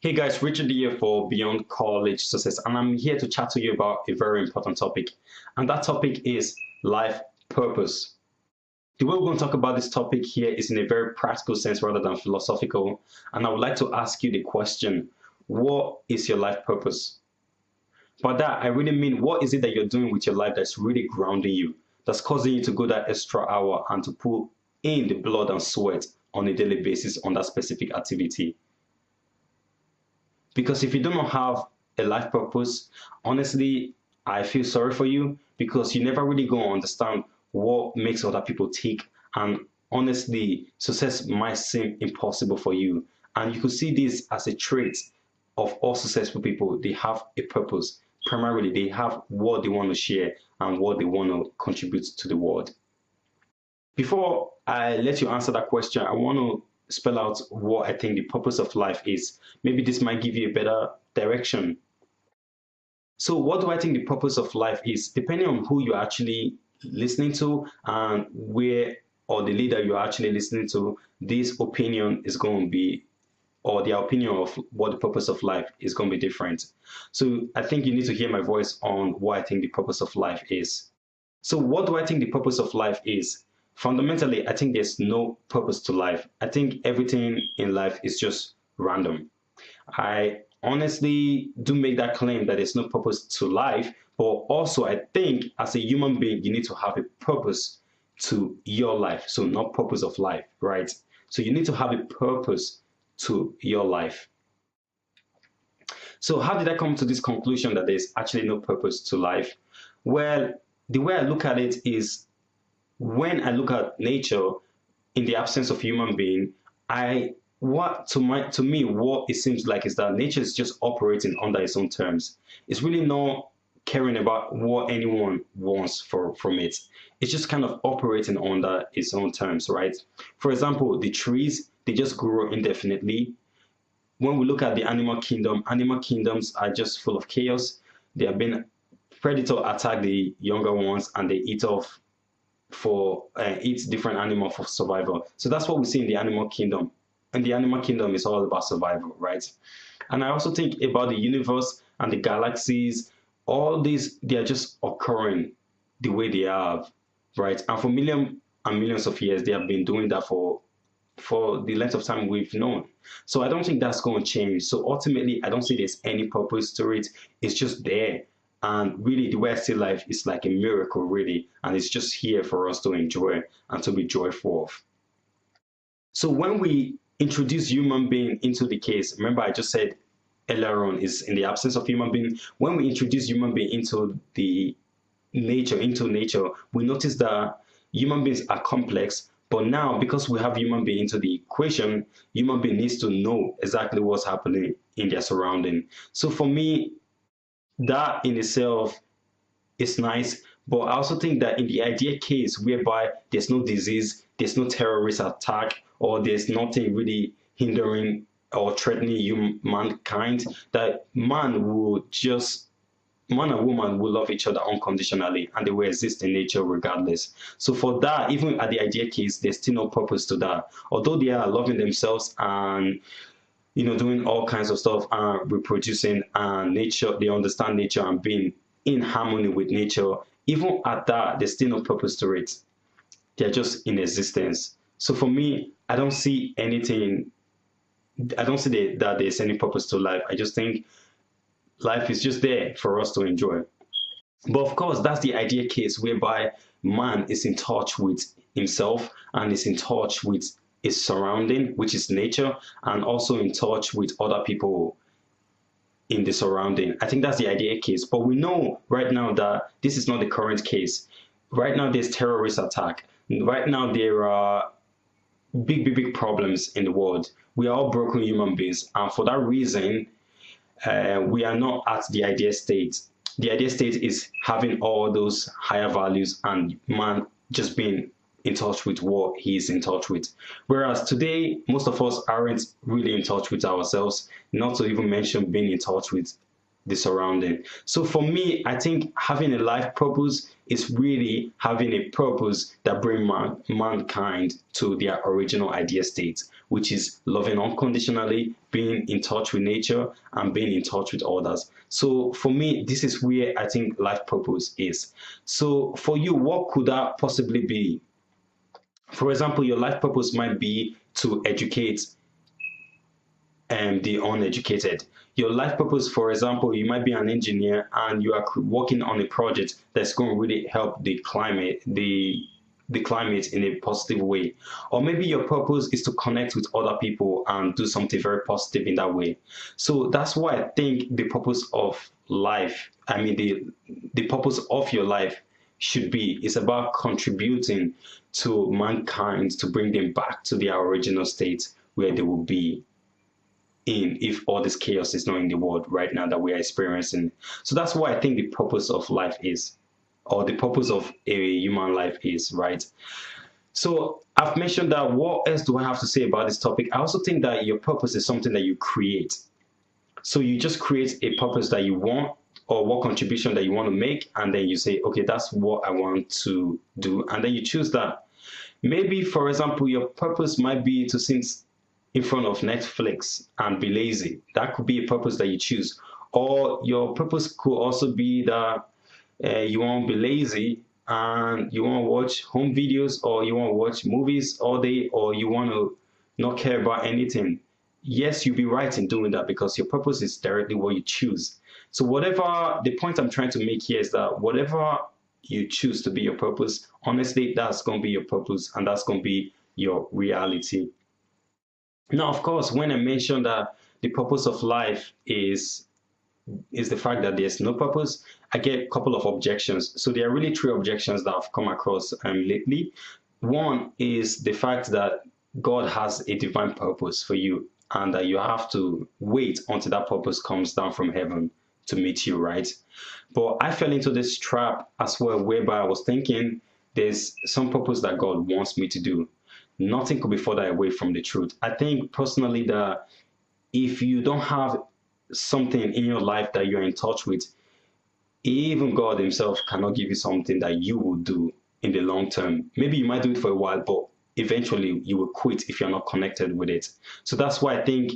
Hey guys, Richard here for Beyond College Success, and I'm here to chat to you about a very important topic, and that topic is life purpose. The way we're going to talk about this topic here is in a very practical sense rather than philosophical, and I would like to ask you the question, what is your life purpose? By that, I really mean, what is it that you're doing with your life that's really grounding you, that's causing you to go that extra hour and to put in the blood and sweat on a daily basis on that specific activity? Because if you do not have a life purpose, honestly, I feel sorry for you because you never really go understand what makes other people tick. And honestly, success might seem impossible for you. And you could see this as a trait of all successful people. They have a purpose. Primarily, they have what they want to share and what they want to contribute to the world. Before I let you answer that question, I want to spell out what I think the purpose of life is. Maybe this might give you a better direction. So what do I think the purpose of life is? Depending on who you're actually listening to and where or the leader you're actually listening to, this opinion is going to be, or their opinion of what the purpose of life is going to be different. So I think you need to hear my voice on what I think the purpose of life is. So what do I think the purpose of life is? Fundamentally, I think there's no purpose to life. I think everything in life is just random. I honestly do make that claim that there's no purpose to life, but also I think as a human being, you need to have a purpose to your life. So not purpose of life, right? So you need to have a purpose to your life. So how did I come to this conclusion that there's actually no purpose to life? Well, the way I look at it is when I look at nature in the absence of human being, to me what it seems like is that nature is just operating under its own terms. It's really not caring about what anyone wants from it. It's just kind of operating under its own terms, right? For example, the trees, they just grow indefinitely. When we look at the animal kingdoms are just full of chaos. They have been predator attack the younger ones and they eat different animal for survival. So that's what we see in the animal kingdom. And the animal kingdom is all about survival, right? And I also think about the universe and the galaxies. All these, they are just occurring the way they have, right? And for millions and millions of years, they have been doing that for the length of time we've known. So I don't think that's going to change. So ultimately, I don't see there's any purpose to it. It's just there. And really, the way I see life is like a miracle, really. And it's just here for us to enjoy and to be joyful of. So when we introduce human being into the case, remember I just said earlier on is in the absence of human being. When we introduce human being into nature, we notice that human beings are complex. But now, because we have human being into the equation, human being needs to know exactly what's happening in their surrounding. So for me, that in itself is nice, but I also think that in the ideal case whereby there's no disease, there's no terrorist attack, or there's nothing really hindering or threatening mankind, that man and woman will love each other unconditionally and they will exist in nature regardless. So for that, even at the ideal case, there's still no purpose to that. Although they are loving themselves and doing all kinds of stuff and reproducing and nature, they understand nature and being in harmony with nature. Even at that, there's still no purpose to it. They're just in existence. So for me, I don't see that there's any purpose to life. I just think life is just there for us to enjoy. But of course, that's the ideal case whereby man is in touch with himself and is in touch with his surrounding, which is nature, and also in touch with other people in the surrounding. I think that's the ideal case. But we know right now that this is not the current case. Right now, there's terrorist attack. Right now, there are big problems in the world. We are all broken human beings. And for that reason, we are not at the ideal state. The ideal state is having all those higher values and man just being in touch with what he is in touch with. Whereas today, most of us aren't really in touch with ourselves, not to even mention being in touch with the surrounding. So for me, I think having a life purpose is really having a purpose that bring mankind to their original idea state, which is loving unconditionally, being in touch with nature, and being in touch with others. So for me, this is where I think life purpose is. So for you, what could that possibly be? For example, your life purpose might be to educate the uneducated. Your life purpose, for example, you might be an engineer and you are working on a project that's going to really help the climate in a positive way. Or maybe your purpose is to connect with other people and do something very positive in that way. So that's why I think the purpose of life, I mean the purpose of your life should be, is about contributing to mankind to bring them back to their original state where they will be in if all this chaos is not in the world right now that we are experiencing. So that's what I think the purpose of life is, or the purpose of a human life is, right? So I've mentioned that. What else do I have to say about this topic? I also think that your purpose is something that you create. So you just create a purpose that you want, or what contribution that you want to make, and then you say, okay, that's what I want to do, and then you choose that. Maybe, for example, your purpose might be to sit in front of Netflix and be lazy. That could be a purpose that you choose. Or your purpose could also be that you want to be lazy and you want to watch home videos, or you want to watch movies all day, or you want to not care about anything. Yes, you'll be right in doing that because your purpose is directly what you choose. So whatever, the point I'm trying to make here is that whatever you choose to be your purpose, honestly, that's going to be your purpose and that's going to be your reality. Now, of course, when I mentioned that the purpose of life is the fact that there's no purpose, I get a couple of objections. So there are really three objections that I've come across lately. One is the fact that God has a divine purpose for you and that you have to wait until that purpose comes down from heaven to meet you, right? But I fell into this trap as well, whereby I was thinking there's some purpose that God wants me to do. Nothing could be further away from the truth. I think personally that if you don't have something in your life that you're in touch with, even God himself cannot give you something that you will do in the long term. Maybe you might do it for a while, but eventually you will quit if you're not connected with it. So that's why I think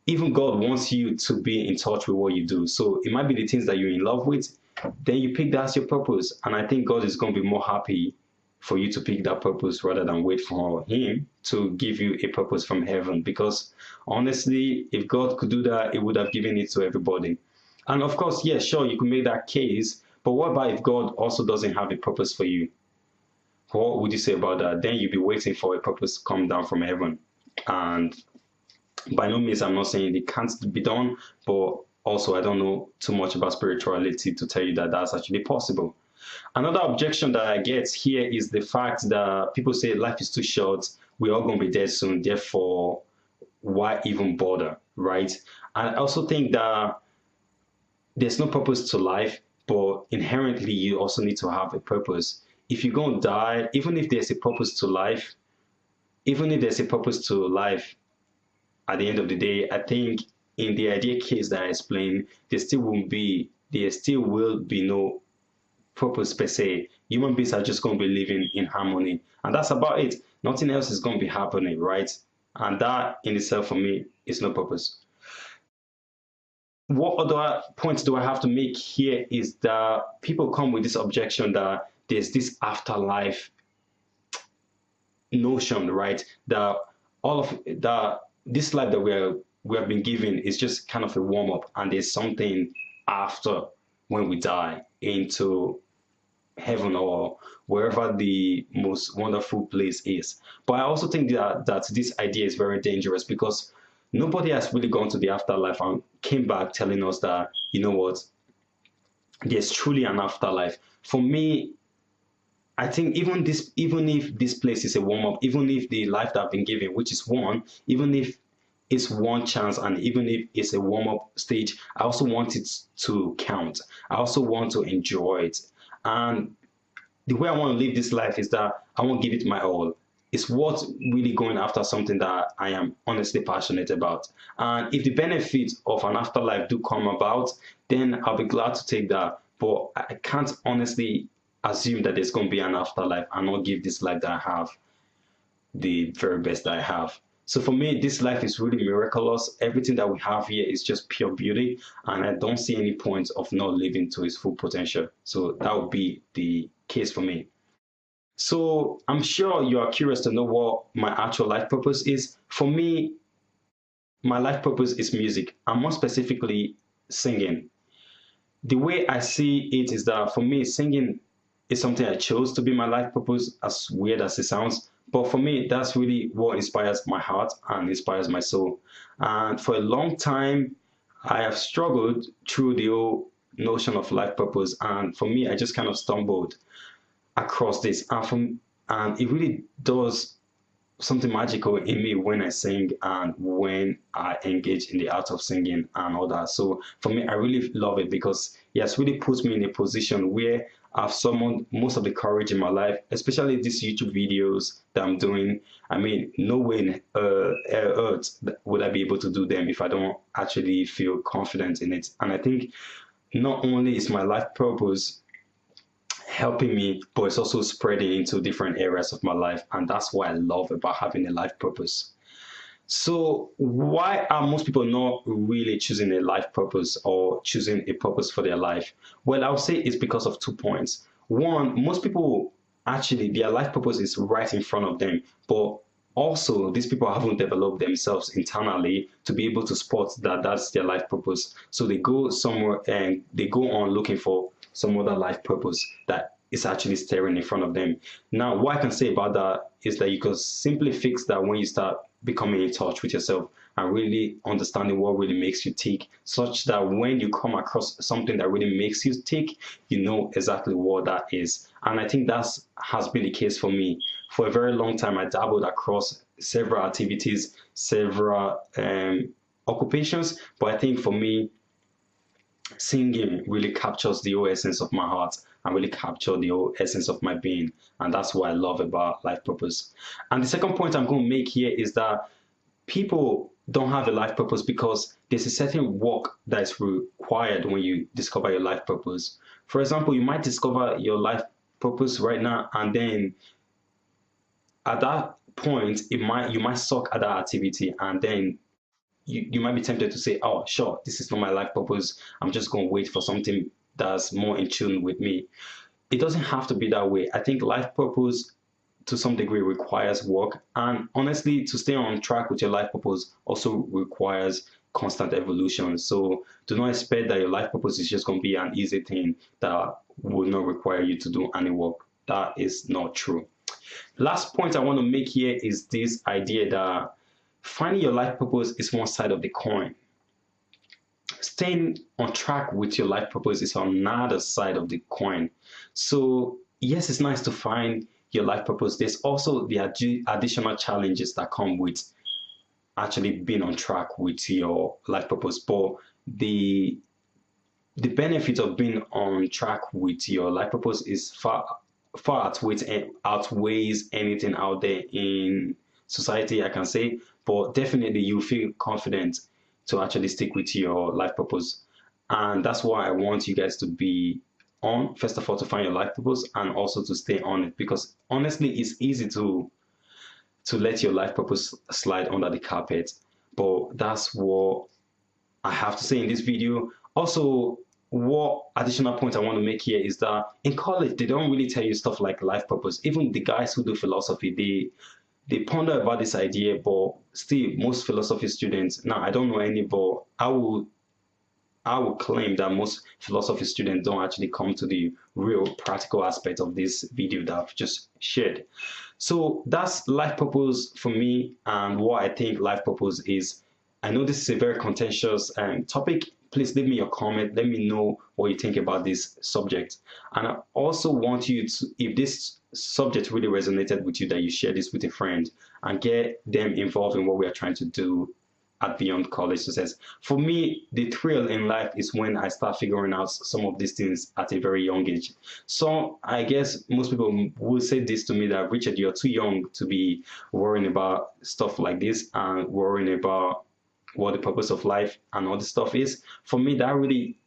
even God wants you to be in touch with what you do. So it might be the things that you're in love with, then you pick that as your purpose. And I think God is going to be more happy for you to pick that purpose rather than wait for him to give you a purpose from heaven. Because honestly, if God could do that, he would have given it to everybody. And of course, yeah, sure, you can make that case, but what about if God also doesn't have a purpose for you? What would you say about that? Then you'll be waiting for a purpose to come down from heaven. And by no means, I'm not saying it can't be done, but also I don't know too much about spirituality to tell you that that's actually possible. Another objection that I get here is the fact that people say life is too short, we're all going to be dead soon, therefore, why even bother, right? And I also think that there's no purpose to life, but inherently you also need to have a purpose. If you're going to die, even if there's a purpose to life, at the end of the day, I think in the idea case that I explained, there still will be no purpose per se. Human beings are just going to be living in harmony, and that's about it. Nothing else is going to be happening, right? And that in itself for me is no purpose. What other points do I have to make here is that people come with this objection that there's this afterlife notion, right? That all of that this life that we have been given is just kind of a warm up, and there's something after when we die into heaven or wherever the most wonderful place is. But I also think that this idea is very dangerous because nobody has really gone to the afterlife and came back telling us that, you know what, there's truly an afterlife. For me, I think even if this place is a warm-up, even if the life that I've been given, which is one, even if it's one chance and even if it's a warm-up stage, I also want it to count. I also want to enjoy it. And the way I want to live this life is that I want to give it my all. it's worth really going after something that I am honestly passionate about. And if the benefits of an afterlife do come about, then I'll be glad to take that. But I can't honestly assume that there's going to be an afterlife and not give this life that I have the very best that I have. So for me, this life is really miraculous. Everything that we have here is just pure beauty, and I don't see any point of not living to its full potential. So that would be the case for me. So I'm sure you are curious to know what my actual life purpose is. For me, my life purpose is music, and more specifically, singing. The way I see it is that for me, singing is something I chose to be my life purpose, as weird as it sounds. But for me, that's really what inspires my heart and inspires my soul. And for a long time, I have struggled through the whole notion of life purpose. And for me, I just kind of stumbled across this. And it really does something magical in me when I sing and when I engage in the art of singing and all that. So for me, I really love it because it has really put me in a position where I've summoned most of the courage in my life, especially these YouTube videos that I'm doing. I mean, no way in earth would I be able to do them if I don't actually feel confident in it. And I think not only is my life purpose helping me, but it's also spreading into different areas of my life. And that's what I love about having a life purpose. So why are most people not really choosing a life purpose or choosing a purpose for their life? Well, I would say it's because of 2 points. One, most people actually, their life purpose is right in front of them, but also these people haven't developed themselves internally to be able to spot that that's their life purpose. So they go somewhere and they go on looking for some other life purpose that is actually staring in front of them. Now, what I can say about that is that you can simply fix that when you start becoming in touch with yourself and really understanding what really makes you tick, such that when you come across something that really makes you tick, you know exactly what that is. And I think that has been the case for me. For a very long time, I dabbled across several activities, several occupations, but I think for me, singing really captures the whole essence of my heart and really capture the whole essence of my being. And that's what I love about life purpose. And the second point I'm going to make here is that people don't have a life purpose because there's a certain work that is required when you discover your life purpose. For example, you might discover your life purpose right now, and then at that point, you might suck at that activity, and then you might be tempted to say, oh, sure, this is not my life purpose. I'm just going to wait for something that's more in tune with me. It doesn't have to be that way. I think life purpose to some degree requires work. And honestly, to stay on track with your life purpose also requires constant evolution. So do not expect that your life purpose is just going to be an easy thing that will not require you to do any work. That is not true. Last point I want to make here is this idea that finding your life purpose is one side of the coin. Staying on track with your life purpose is another side of the coin. So yes, it's nice to find your life purpose. There's also the additional challenges that come with actually being on track with your life purpose. But the benefit of being on track with your life purpose is far outweighs anything out there in society, I can say. But definitely you feel confident to actually stick with your life purpose. And that's why I want you guys to be on, first of all, to find your life purpose and also to stay on it, because honestly, it's easy to let your life purpose slide under the carpet. But that's what I have to say in this video. Also, what additional point I want to make here is that in college, they don't really tell you stuff like life purpose. Even the guys who do philosophy, they ponder about this idea, but still, most philosophy students, now I don't know any, but I will claim that most philosophy students don't actually come to the real practical aspect of this video that I've just shared. So that's life purpose for me and what I think life purpose is. I know this is a very contentious topic. Please leave me your comment. Let me know what you think about this subject. And I also want you to, if this subject really resonated with you, that you share this with a friend and get them involved in what we are trying to do at beyond college success. For me, the thrill in life is when I start figuring out some of these things at a very young age. So I guess most people will say this to me, that Richard, you're too young to be worrying about stuff like this and worrying about what the purpose of life and all this stuff is. For me, that really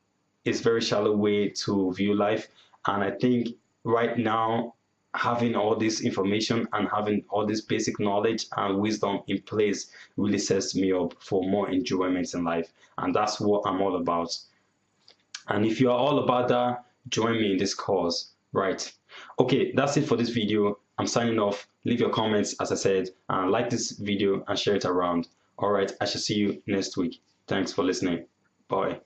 is very shallow way to view life. And I think right now, having all this information and having all this basic knowledge and wisdom in place really sets me up for more enjoyment in life. And that's what I'm all about. And if you are all about that, join me in this cause, right? Okay, that's it for this video. I'm signing off. Leave your comments, as I said, and like this video and share it around. All right, I shall see you next week. Thanks for listening. Bye.